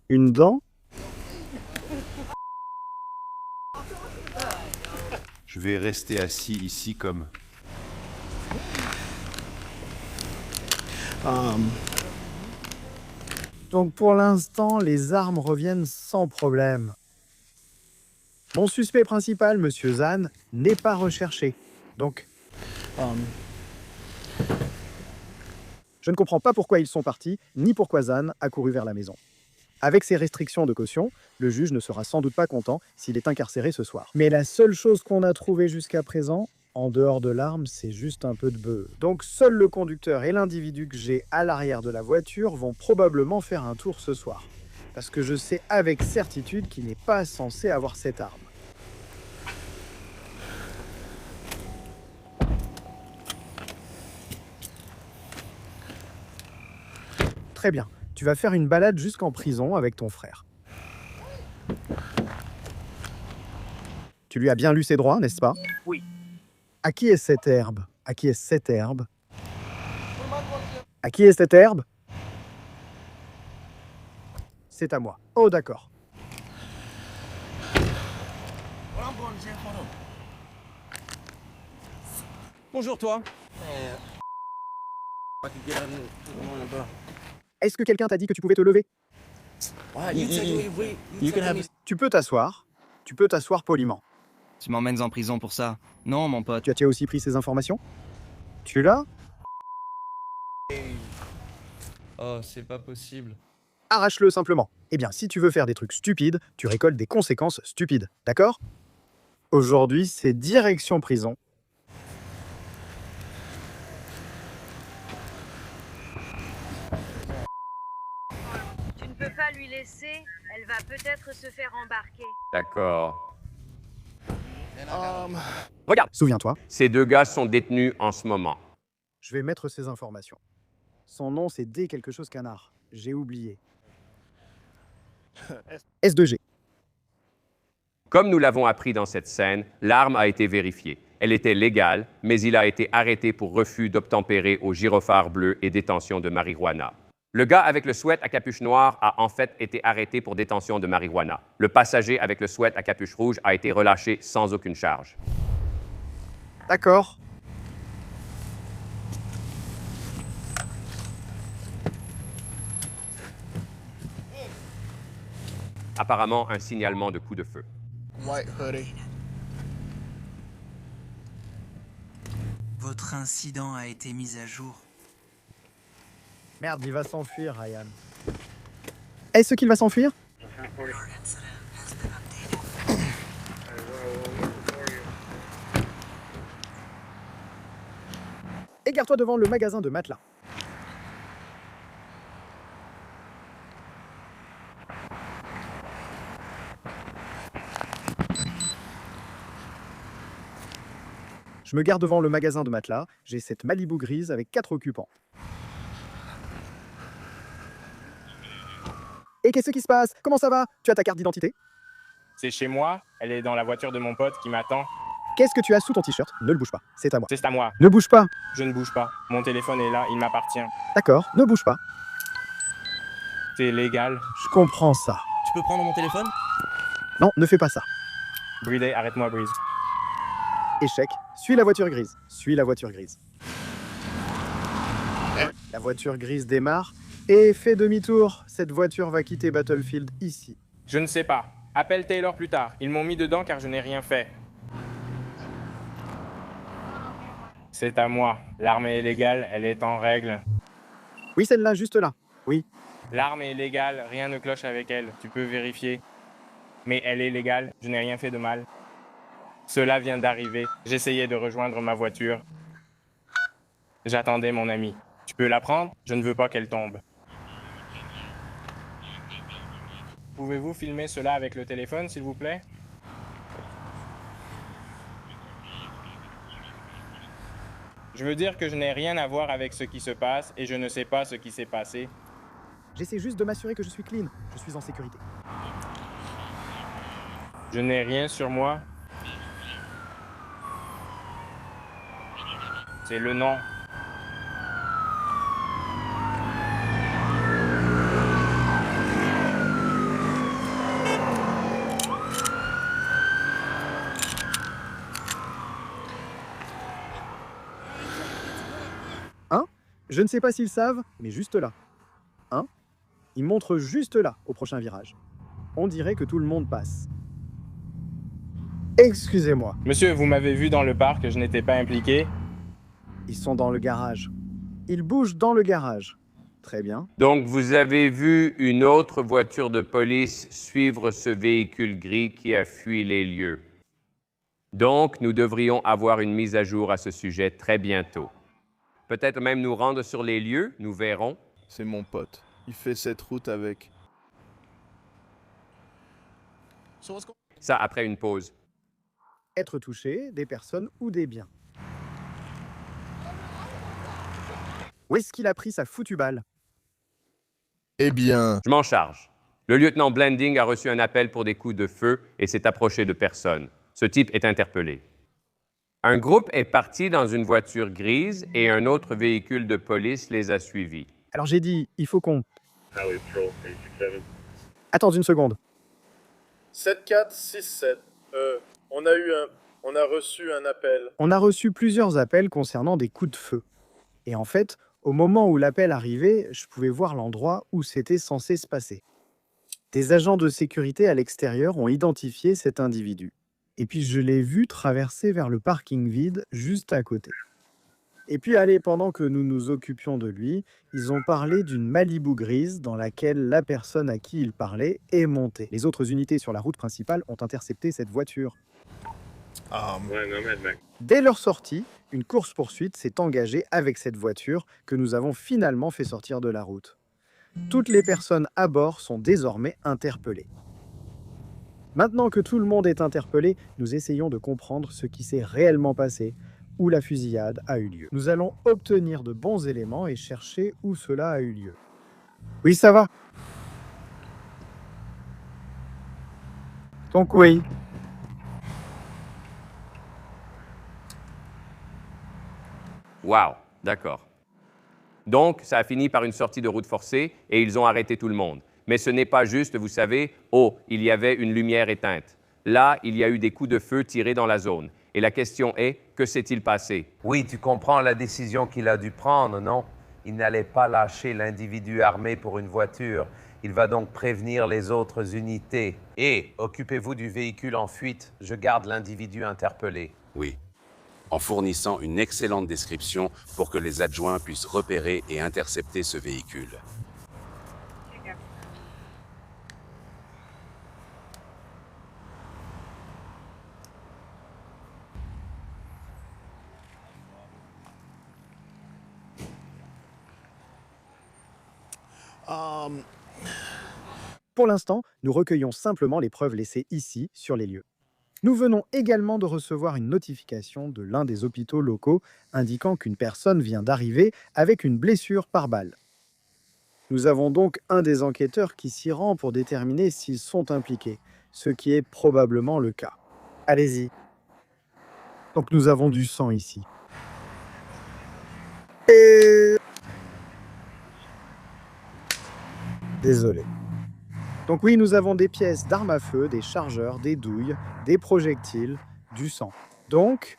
Une dent? Je vais rester assis ici comme... Donc pour l'instant, les armes reviennent sans problème. Mon suspect principal, Monsieur Zahn, n'est pas recherché. Donc... je ne comprends pas pourquoi ils sont partis, ni pourquoi Zahn a couru vers la maison. Avec ces restrictions de caution, le juge ne sera sans doute pas content s'il est incarcéré ce soir. Mais la seule chose qu'on a trouvée jusqu'à présent, en dehors de l'arme, c'est juste un peu de bœuf. Donc seul le conducteur et l'individu que j'ai à l'arrière de la voiture vont probablement faire un tour ce soir. Parce que je sais avec certitude qu'il n'est pas censé avoir cette arme. Très bien. Tu vas faire une balade jusqu'en prison avec ton frère. Tu lui as bien lu ses droits, n'est-ce pas? Oui. À qui est cette herbe? À qui est cette herbe? À qui est cette herbe? C'est à moi. Oh, d'accord. Bonjour toi. Est-ce que quelqu'un t'a dit que tu pouvais te lever? Tu peux t'asseoir. Tu peux t'asseoir poliment. Tu m'emmènes en prison pour ça. Non, mon pote. Tu as aussi pris ces informations? Tu l'as? Oh, c'est pas possible. Arrache-le simplement. Eh bien, si tu veux faire des trucs stupides, tu récoltes des conséquences stupides. D'accord? Aujourd'hui, c'est direction prison. Tu ne peux pas lui laisser, elle va peut-être se faire embarquer. D'accord. Regarde, souviens-toi. Ces deux gars sont détenus en ce moment. Je vais mettre ces informations. Son nom, c'est D quelque chose canard. J'ai oublié. S2G. Comme nous l'avons appris dans cette scène, l'arme a été vérifiée. Elle était légale, mais il a été arrêté pour refus d'obtempérer au gyrophare bleu et détention de marijuana. Le gars avec le sweat à capuche noire a en fait été arrêté pour détention de marijuana. Le passager avec le sweat à capuche rouge a été relâché sans aucune charge. D'accord. Apparemment, un signalement de coup de feu. White hoodie. Votre incident a été mis à jour. Merde, il va s'enfuir, Ryan. Est-ce qu'il va s'enfuir? Égare-toi devant le magasin de matelas. Je me gare devant le magasin de matelas. J'ai cette Malibu grise avec 4 occupants. Et qu'est-ce qui se passe? Comment ça va? Tu as ta carte d'identité? C'est chez moi, elle est dans la voiture de mon pote qui m'attend. Qu'est-ce que tu as sous ton t-shirt? Ne le bouge pas, c'est à moi. C'est à moi. Ne bouge pas. Je ne bouge pas. Mon téléphone est là, il m'appartient. D'accord, ne bouge pas. C'est légal. Je comprends ça. Tu peux prendre mon téléphone? Non, ne fais pas ça. Bridey, arrête-moi, Breeze. Échec. Suis la voiture grise. Suis la voiture grise. La voiture grise démarre et fait demi-tour. Cette voiture va quitter Battlefield ici. Je ne sais pas. Appelle Taylor plus tard. Ils m'ont mis dedans car je n'ai rien fait. C'est à moi. L'arme est légale, elle est en règle. Oui, celle-là, juste là. Oui. L'arme est légale, rien ne cloche avec elle. Tu peux vérifier. Mais elle est légale, je n'ai rien fait de mal. Cela vient d'arriver. J'essayais de rejoindre ma voiture. J'attendais mon amie. Tu peux la prendre? Je ne veux pas qu'elle tombe. Pouvez-vous filmer cela avec le téléphone, s'il vous plaît? Je veux dire que je n'ai rien à voir avec ce qui se passe et je ne sais pas ce qui s'est passé. J'essaie juste de m'assurer que je suis clean. Je suis en sécurité. Je n'ai rien sur moi. C'est le nom. Hein? Je ne sais pas s'ils savent, mais juste là. Hein? Ils montrent juste là, au prochain virage. On dirait que tout le monde passe. Excusez-moi. Monsieur, vous m'avez vu dans le parc, je n'étais pas impliqué. Ils sont dans le garage. Ils bougent dans le garage. Très bien. Donc, vous avez vu une autre voiture de police suivre ce véhicule gris qui a fui les lieux. Donc, nous devrions avoir une mise à jour à ce sujet très bientôt. Peut-être même nous rendre sur les lieux, nous verrons. C'est mon pote. Il fait cette route avec... Ça, après une pause. Être touché, des personnes ou des biens. Où est-ce qu'il a pris sa foutue balle? Eh bien... Je m'en charge. Le lieutenant Blanding a reçu un appel pour des coups de feu et s'est approché de personnes. Ce type est interpellé. Un groupe est parti dans une voiture grise et un autre véhicule de police les a suivis. Alors j'ai dit, il faut qu'on... Attends une seconde. 7467. On a reçu un appel. On a reçu plusieurs appels concernant des coups de feu. Et en fait, au moment où l'appel arrivait, je pouvais voir l'endroit où c'était censé se passer. Des agents de sécurité à l'extérieur ont identifié cet individu. Et puis je l'ai vu traverser vers le parking vide juste à côté. Et puis allez, pendant que nous nous occupions de lui, ils ont parlé d'une Malibu grise dans laquelle la personne à qui il parlait est montée. Les autres unités sur la route principale ont intercepté cette voiture. Dès leur sortie, une course-poursuite s'est engagée avec cette voiture que nous avons finalement fait sortir de la route. Toutes les personnes à bord sont désormais interpellées. Maintenant que tout le monde est interpellé, nous essayons de comprendre ce qui s'est réellement passé, où la fusillade a eu lieu. Nous allons obtenir de bons éléments et chercher où cela a eu lieu. Oui, ça va. Donc oui. Wow, d'accord. Donc, ça a fini par une sortie de route forcée et ils ont arrêté tout le monde. Mais ce n'est pas juste, vous savez, oh, il y avait une lumière éteinte. Là, il y a eu des coups de feu tirés dans la zone. Et la question est, que s'est-il passé? Oui, tu comprends la décision qu'il a dû prendre, non? Il n'allait pas lâcher l'individu armé pour une voiture. Il va donc prévenir les autres unités. Et occupez-vous du véhicule en fuite. Je garde l'individu interpellé. Oui, en fournissant une excellente description pour que les adjoints puissent repérer et intercepter ce véhicule. Pour l'instant, nous recueillons simplement les preuves laissées ici, sur les lieux. Nous venons également de recevoir une notification de l'un des hôpitaux locaux indiquant qu'une personne vient d'arriver avec une blessure par balle. Nous avons donc un des enquêteurs qui s'y rend pour déterminer s'ils sont impliqués, ce qui est probablement le cas. Allez-y. Donc nous avons du sang ici. Et... Désolé. Donc oui, nous avons des pièces d'armes à feu, des chargeurs, des douilles, des projectiles, du sang. Donc,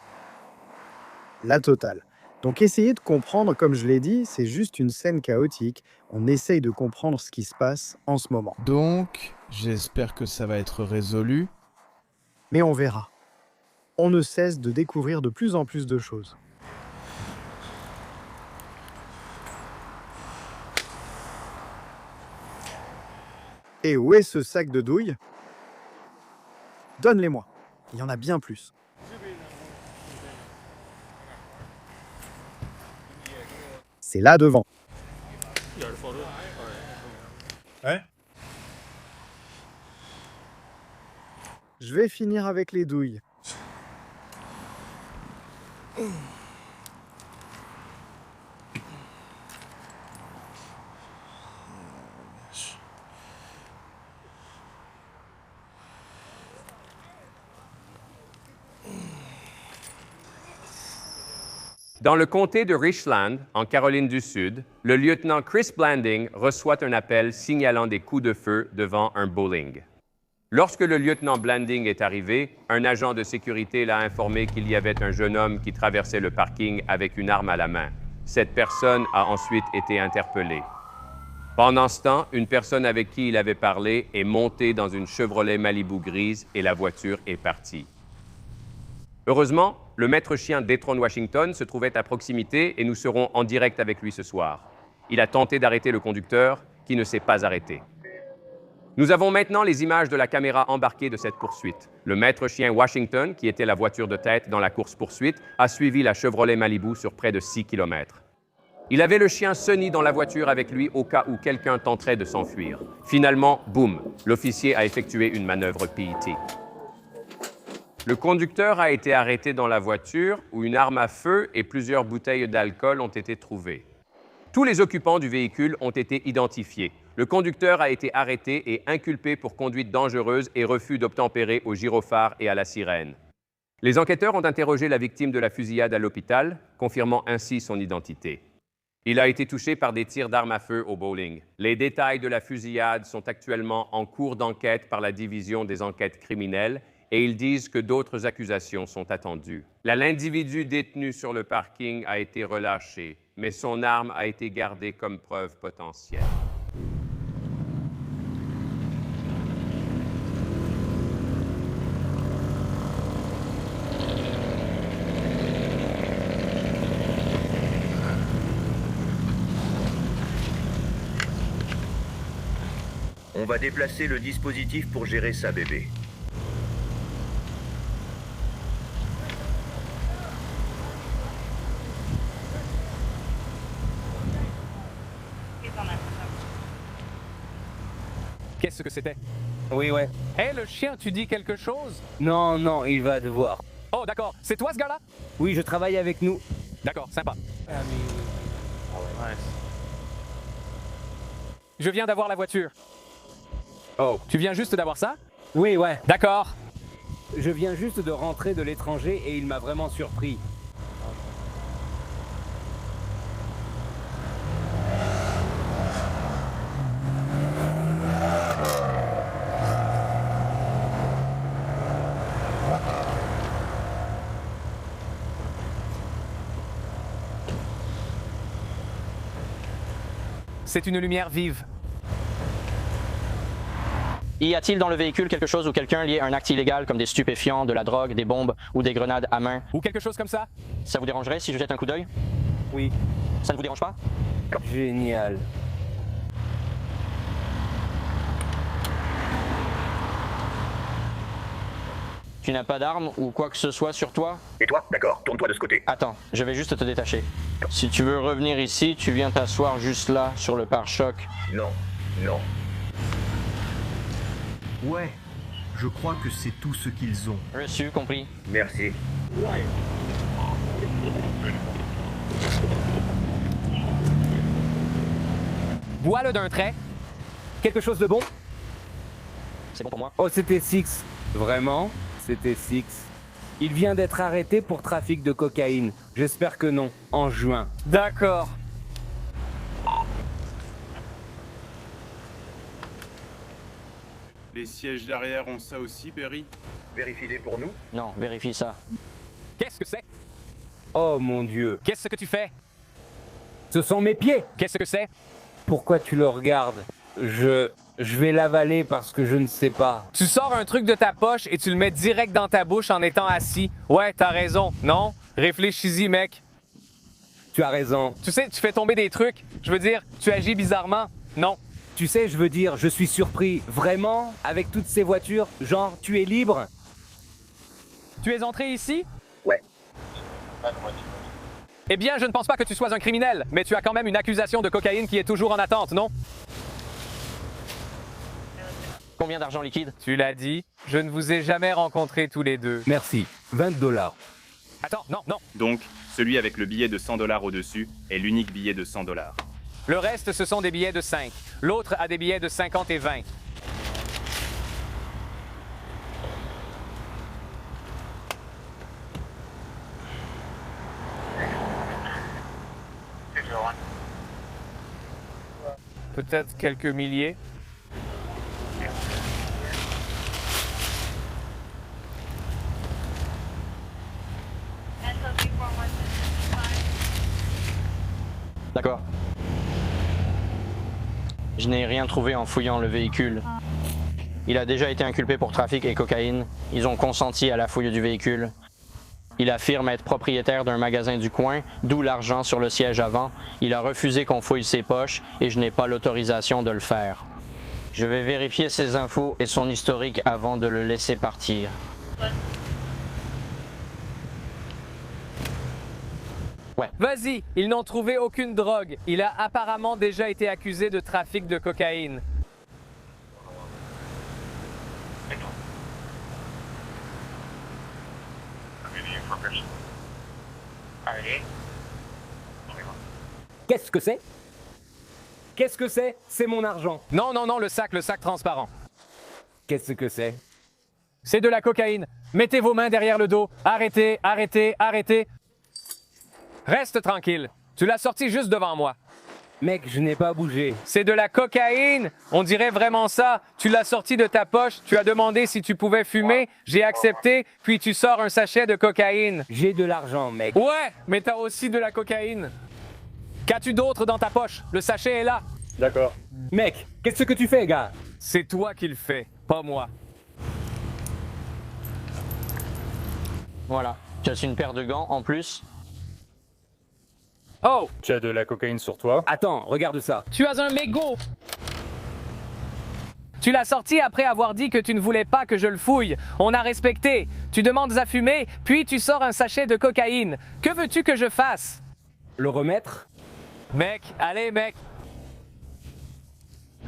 la totale. Donc essayez de comprendre, comme je l'ai dit, c'est juste une scène chaotique. On essaye de comprendre ce qui se passe en ce moment. Donc, j'espère que ça va être résolu. Mais on verra. On ne cesse de découvrir de plus en plus de choses. Et où est ce sac de douilles? Donne-les-moi. Il y en a bien plus. C'est là devant. Ouais. Je vais finir avec les douilles. Dans le comté de Richland, en Caroline du Sud, le lieutenant Chris Blanding reçoit un appel signalant des coups de feu devant un bowling. Lorsque le lieutenant Blanding est arrivé, un agent de sécurité l'a informé qu'il y avait un jeune homme qui traversait le parking avec une arme à la main. Cette personne a ensuite été interpellée. Pendant ce temps, une personne avec qui il avait parlé est montée dans une Chevrolet Malibu grise et la voiture est partie. Heureusement, le maître chien Detron Washington se trouvait à proximité et nous serons en direct avec lui ce soir. Il a tenté d'arrêter le conducteur, qui ne s'est pas arrêté. Nous avons maintenant les images de la caméra embarquée de cette poursuite. Le maître chien Washington, qui était la voiture de tête dans la course-poursuite, a suivi la Chevrolet Malibu sur près de 6 km. Il avait le chien Sonny dans la voiture avec lui au cas où quelqu'un tenterait de s'enfuir. Finalement, boum, l'officier a effectué une manœuvre PET. Le conducteur a été arrêté dans la voiture où une arme à feu et plusieurs bouteilles d'alcool ont été trouvées. Tous les occupants du véhicule ont été identifiés. Le conducteur a été arrêté et inculpé pour conduite dangereuse et refus d'obtempérer au gyrophare et à la sirène. Les enquêteurs ont interrogé la victime de la fusillade à l'hôpital, confirmant ainsi son identité. Il a été touché par des tirs d'armes à feu au bowling. Les détails de la fusillade sont actuellement en cours d'enquête par la division des enquêtes criminelles et ils disent que d'autres accusations sont attendues. L'individu détenu sur le parking a été relâché, mais son arme a été gardée comme preuve potentielle. On va déplacer le dispositif pour gérer ça, bébé. Qu'est-ce que c'était? Oui, ouais. Hé, le chien, tu dis quelque chose? Non, non, il va devoir. Oh, d'accord. C'est toi, ce gars-là? Oui, je travaille avec nous. D'accord, sympa. Je viens d'avoir la voiture. Oh. Tu viens juste d'avoir ça? Oui, ouais. D'accord. Je viens juste de rentrer de l'étranger et il m'a vraiment surpris. C'est une lumière vive. Y a-t-il dans le véhicule quelque chose ou quelqu'un lié à un acte illégal comme des stupéfiants, de la drogue, des bombes ou des grenades à main? Ou quelque chose comme ça? Ça vous dérangerait si je jette un coup d'œil? Oui. Ça ne vous dérange pas? Génial. Tu n'as pas d'arme ou quoi que ce soit sur toi? Et toi? D'accord, tourne-toi de ce côté. Attends, je vais juste te détacher. Si tu veux revenir ici, tu viens t'asseoir juste là, sur le pare-choc. Non, non. Ouais, je crois que c'est tout ce qu'ils ont. Reçu, compris. Merci. Bois-le d'un trait. Quelque chose de bon? C'est bon pour moi. Oh, c'était Six. Vraiment? C'était Six. Il vient d'être arrêté pour trafic de cocaïne. J'espère que non. En juin. D'accord. Les sièges derrière ont ça aussi, Perry? Vérifie-les pour nous. Non, vérifie ça. Qu'est-ce que c'est? Oh mon Dieu. Qu'est-ce que tu fais? Ce sont mes pieds. Qu'est-ce que c'est? Pourquoi tu le regardes? Je vais l'avaler parce que je ne sais pas. Tu sors un truc de ta poche et tu le mets direct dans ta bouche en étant assis. Ouais, t'as raison. Non? Réfléchis-y, mec. Tu as raison. Tu sais, tu fais tomber des trucs. Je veux dire, tu agis bizarrement. Non. Tu sais, je veux dire, je suis surpris. Vraiment? Avec toutes ces voitures? Genre, tu es libre? Tu es entré ici? Ouais. Eh bien, je ne pense pas que tu sois un criminel, mais tu as quand même une accusation de cocaïne qui est toujours en attente, non? Combien d'argent liquide? Tu l'as dit, je ne vous ai jamais rencontrés tous les deux. Merci. 20 $. Attends, non, non. Donc, celui avec le billet de 100 $ au-dessus est l'unique billet de 100 $. Le reste, ce sont des billets de 5. L'autre a des billets de 50 et 20. Peut-être quelques milliers. D'accord. Je n'ai rien trouvé en fouillant le véhicule. Il a déjà été inculpé pour trafic et cocaïne. Ils ont consenti à la fouille du véhicule. Il affirme être propriétaire d'un magasin du coin, d'où l'argent sur le siège avant. Il a refusé qu'on fouille ses poches et je n'ai pas l'autorisation de le faire. Je vais vérifier ses infos et son historique avant de le laisser partir. Ouais. Vas-y, ils n'ont trouvé aucune drogue. Il a apparemment déjà été accusé de trafic de cocaïne. Qu'est-ce que c'est? Qu'est-ce que c'est? C'est mon argent. Non, non, non, le sac transparent. Qu'est-ce que c'est? C'est de la cocaïne. Mettez vos mains derrière le dos. Arrêtez, arrêtez, arrêtez. Reste tranquille. Tu l'as sorti juste devant moi. Mec, je n'ai pas bougé. C'est de la cocaïne! On dirait vraiment ça. Tu l'as sorti de ta poche, tu as demandé si tu pouvais fumer, j'ai accepté, puis tu sors un sachet de cocaïne. J'ai de l'argent, mec. Ouais, mais t'as aussi de la cocaïne. Qu'as-tu d'autre dans ta poche? Le sachet est là. D'accord. Mec, qu'est-ce que tu fais, gars? C'est toi qui le fais, pas moi. Voilà. Tu as une paire de gants en plus. Oh! Tu as de la cocaïne sur toi. Attends, regarde ça. Tu as un mégot! Tu l'as sorti après avoir dit que tu ne voulais pas que je le fouille. On a respecté. Tu demandes à fumer, puis tu sors un sachet de cocaïne. Que veux-tu que je fasse? Le remettre? Mec, allez, mec.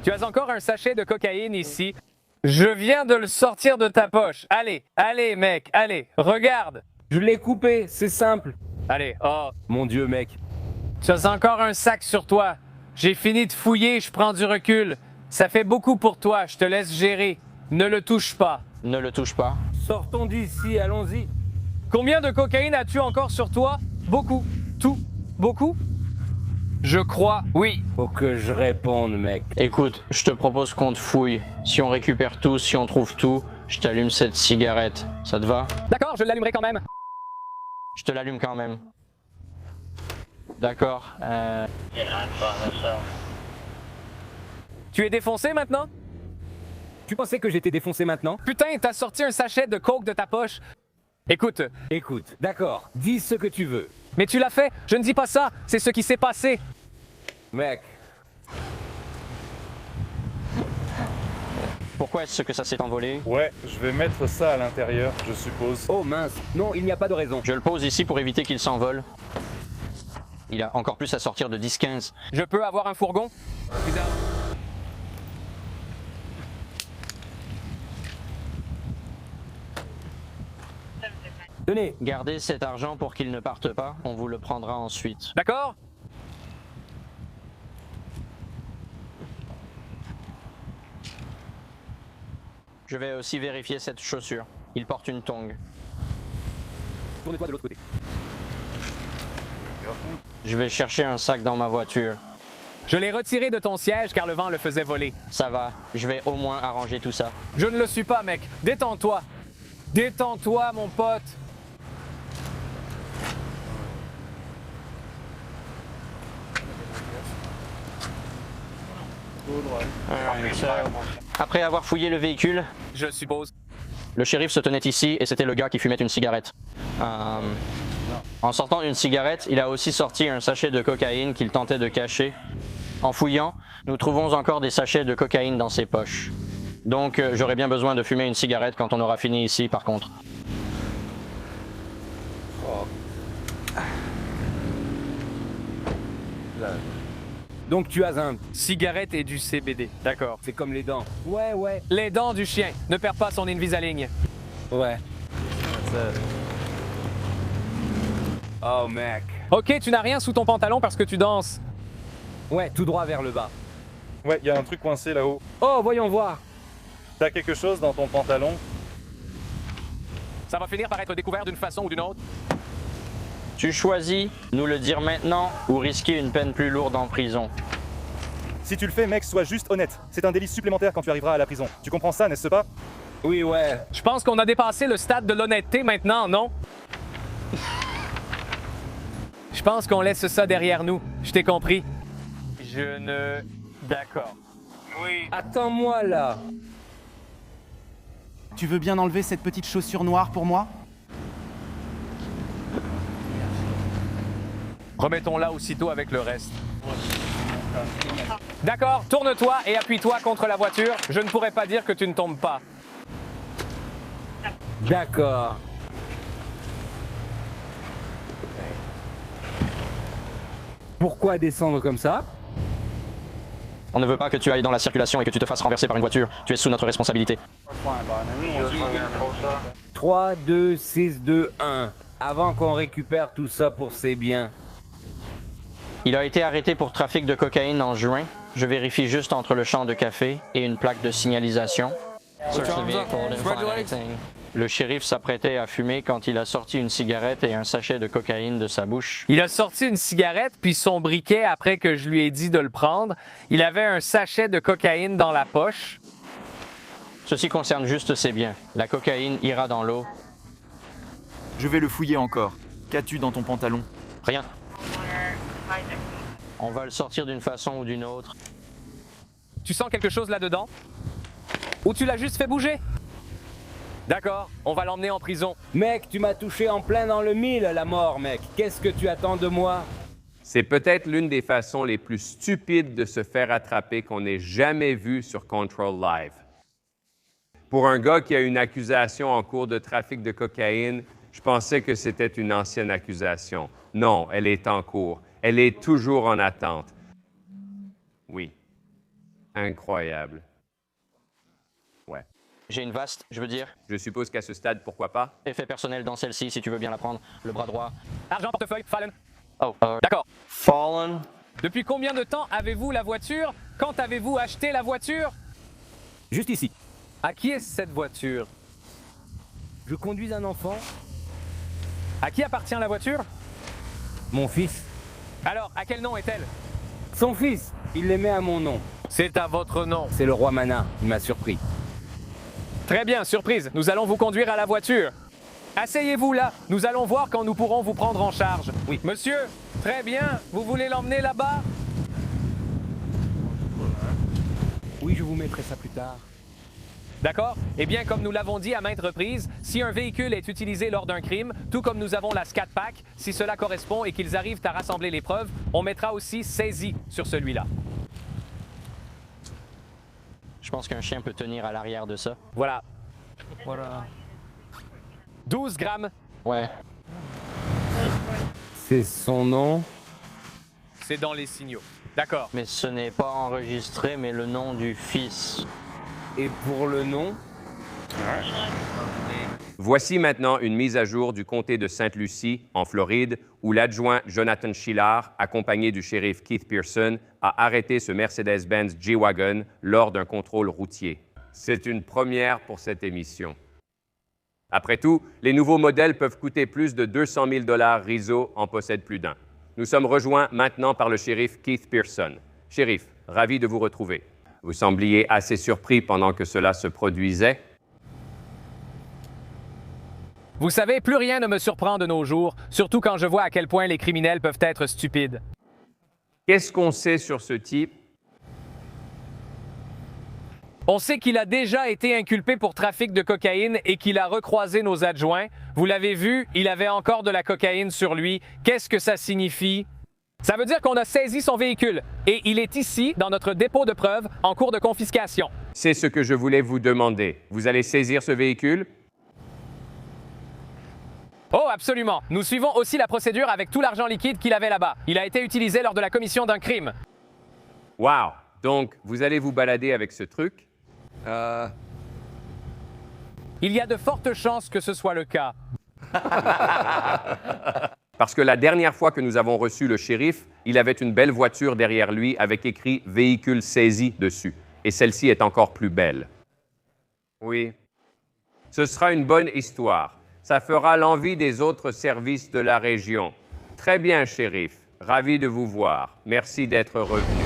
Tu as encore un sachet de cocaïne ici. Je viens de le sortir de ta poche. Allez, allez, mec, allez, regarde. Je l'ai coupé, c'est simple. Allez, oh. Mon Dieu, mec. Tu as encore un sac sur toi. J'ai fini de fouiller, je prends du recul. Ça fait beaucoup pour toi, je te laisse gérer. Ne le touche pas. Ne le touche pas. Sortons d'ici, allons-y. Combien de cocaïne as-tu encore sur toi? Beaucoup. Tout. Beaucoup? Je crois, oui. Faut que je réponde, mec. Écoute, je te propose qu'on te fouille. Si on récupère tout, si on trouve tout, je t'allume cette cigarette. Ça te va? D'accord, je l'allumerai quand même. Je te l'allume quand même. D'accord. Tu es défoncé maintenant? Tu pensais que j'étais défoncé maintenant? Putain, t'as sorti un sachet de coke de ta poche. Écoute. Écoute, d'accord. Dis ce que tu veux. Mais tu l'as fait. Je ne dis pas ça. C'est ce qui s'est passé. Mec. Pourquoi est-ce que ça s'est envolé? Ouais, je vais mettre ça à l'intérieur, je suppose. Oh mince. Non, il n'y a pas de raison. Je le pose ici pour éviter qu'il s'envole. Il a encore plus à sortir de 10-15. Je peux avoir un fourgon? Tenez. Gardez cet argent pour qu'il ne parte pas. On vous le prendra ensuite. D'accord? Je vais aussi vérifier cette chaussure. Il porte une tongue. Tourne-toi de l'autre côté. Je vais chercher un sac dans ma voiture. Je l'ai retiré de ton siège car le vent le faisait voler. Ça va, je vais au moins arranger tout ça. Je ne le suis pas, mec. Détends-toi. Détends-toi, mon pote. Après avoir fouillé le véhicule, je suppose, le shérif se tenait ici et c'était le gars qui fumait une cigarette. En sortant une cigarette, il a aussi sorti un sachet de cocaïne qu'il tentait de cacher. En fouillant, nous trouvons encore des sachets de cocaïne dans ses poches. Donc j'aurais bien besoin de fumer une cigarette quand on aura fini ici par contre. Donc tu as un... Cigarette et du CBD, d'accord. C'est comme les dents. Ouais, ouais. Les dents du chien. Ne perds pas son Invisalign. Ouais. Oh, mec. Ok, tu n'as rien sous ton pantalon parce que tu danses. Ouais, tout droit vers le bas. Ouais, il y a un truc coincé là-haut. Oh, voyons voir. T'as quelque chose dans ton pantalon? Ça va finir par être découvert d'une façon ou d'une autre. Tu choisis, nous le dire maintenant ou risquer une peine plus lourde en prison. Si tu le fais, mec, sois juste honnête. C'est un délit supplémentaire quand tu arriveras à la prison. Tu comprends ça, n'est-ce pas? Oui, ouais. Je pense qu'on a dépassé le stade de l'honnêteté maintenant, non? Je pense qu'on laisse ça derrière nous. Je t'ai compris. Je ne... D'accord. Oui. Attends-moi là. Tu veux bien enlever cette petite chaussure noire pour moi? Remettons-la aussitôt avec le reste. D'accord, tourne-toi et appuie-toi contre la voiture. Je ne pourrais pas dire que tu ne tombes pas. D'accord. Pourquoi descendre comme ça? On ne veut pas que tu ailles dans la circulation et que tu te fasses renverser par une voiture. Tu es sous notre responsabilité. 3, 2, 6, 2, 1. Avant qu'on récupère tout ça pour ses biens. Il a été arrêté pour trafic de cocaïne en juin. Je vérifie juste entre le champ de café et une plaque de signalisation. Search the vehicle, didn't find anything. Le shérif s'apprêtait à fumer quand il a sorti une cigarette et un sachet de cocaïne de sa bouche. Il a sorti une cigarette puis son briquet après que je lui ai dit de le prendre. Il avait un sachet de cocaïne dans la poche. Ceci concerne juste ses biens. La cocaïne ira dans l'eau. Je vais le fouiller encore. Qu'as-tu dans ton pantalon? Rien. On va le sortir d'une façon ou d'une autre. Tu sens quelque chose là-dedans? Ou tu l'as juste fait bouger? D'accord, on va l'emmener en prison. Mec, tu m'as touché en plein dans le mille, la mort, mec. Qu'est-ce que tu attends de moi? C'est peut-être l'une des façons les plus stupides de se faire attraper qu'on ait jamais vues sur Control Live. Pour un gars qui a une accusation en cours de trafic de cocaïne, je pensais que c'était une ancienne accusation. Non, elle est en cours. Elle est toujours en attente. Oui. Incroyable. Ouais. J'ai une vaste, je veux dire. Je suppose qu'à ce stade, pourquoi pas? Effet personnel dans celle-ci, si tu veux bien la prendre. Le bras droit. Argent, portefeuille, Fallen. Oh, d'accord. Fallen. Depuis combien de temps avez-vous la voiture? Quand avez-vous acheté la voiture? Juste ici. À qui est cette voiture? Je conduis un enfant. À qui appartient la voiture? Mon fils. Alors, à quel nom est-elle? Son fils. Il les met à mon nom. C'est à votre nom. C'est le roi Mana. Il m'a surpris. Très bien, surprise. Nous allons vous conduire à la voiture. Asseyez-vous là. Nous allons voir quand nous pourrons vous prendre en charge. Oui. Monsieur, très bien. Vous voulez l'emmener là-bas? Oui, je vous mettrai ça plus tard. D'accord? Eh bien, comme nous l'avons dit à maintes reprises, si un véhicule est utilisé lors d'un crime, tout comme nous avons la Scat Pack, si cela correspond et qu'ils arrivent à rassembler les preuves, on mettra aussi saisie sur celui-là. Je pense qu'un chien peut tenir à l'arrière de ça. Voilà. 12 grammes. Ouais. C'est son nom. C'est dans les signaux. D'accord. Mais ce n'est pas enregistré, mais le nom du fils. Et pour le nom? Voici maintenant une mise à jour du comté de Sainte-Lucie, en Floride, où l'adjoint Jonathan Schillard, accompagné du shérif Keith Pearson, a arrêté ce Mercedes-Benz G-Wagon lors d'un contrôle routier. C'est une première pour cette émission. Après tout, les nouveaux modèles peuvent coûter plus de 200 000 $ Rizzo en possède plus d'un. Nous sommes rejoints maintenant par le shérif Keith Pearson. Shérif, ravi de vous retrouver. Vous sembliez assez surpris pendant que cela se produisait. Vous savez, plus rien ne me surprend de nos jours, surtout quand je vois à quel point les criminels peuvent être stupides. Qu'est-ce qu'on sait sur ce type? On sait qu'il a déjà été inculpé pour trafic de cocaïne et qu'il a recroisé nos adjoints. Vous l'avez vu, il avait encore de la cocaïne sur lui. Qu'est-ce que ça signifie? Ça veut dire qu'on a saisi son véhicule et il est ici, dans notre dépôt de preuves, en cours de confiscation. C'est ce que je voulais vous demander. Vous allez saisir ce véhicule? Oh, absolument. Nous suivons aussi la procédure avec tout l'argent liquide qu'il avait là-bas. Il a été utilisé lors de la commission d'un crime. Wow! Donc, vous allez vous balader avec ce truc? Il y a de fortes chances que ce soit le cas. Parce que la dernière fois que nous avons reçu le shérif, il avait une belle voiture derrière lui avec écrit « Véhicule saisi » dessus. Et celle-ci est encore plus belle. Oui. Ce sera une bonne histoire. Ça fera l'envie des autres services de la région. Très bien, shérif. Ravi de vous voir. Merci d'être revenu.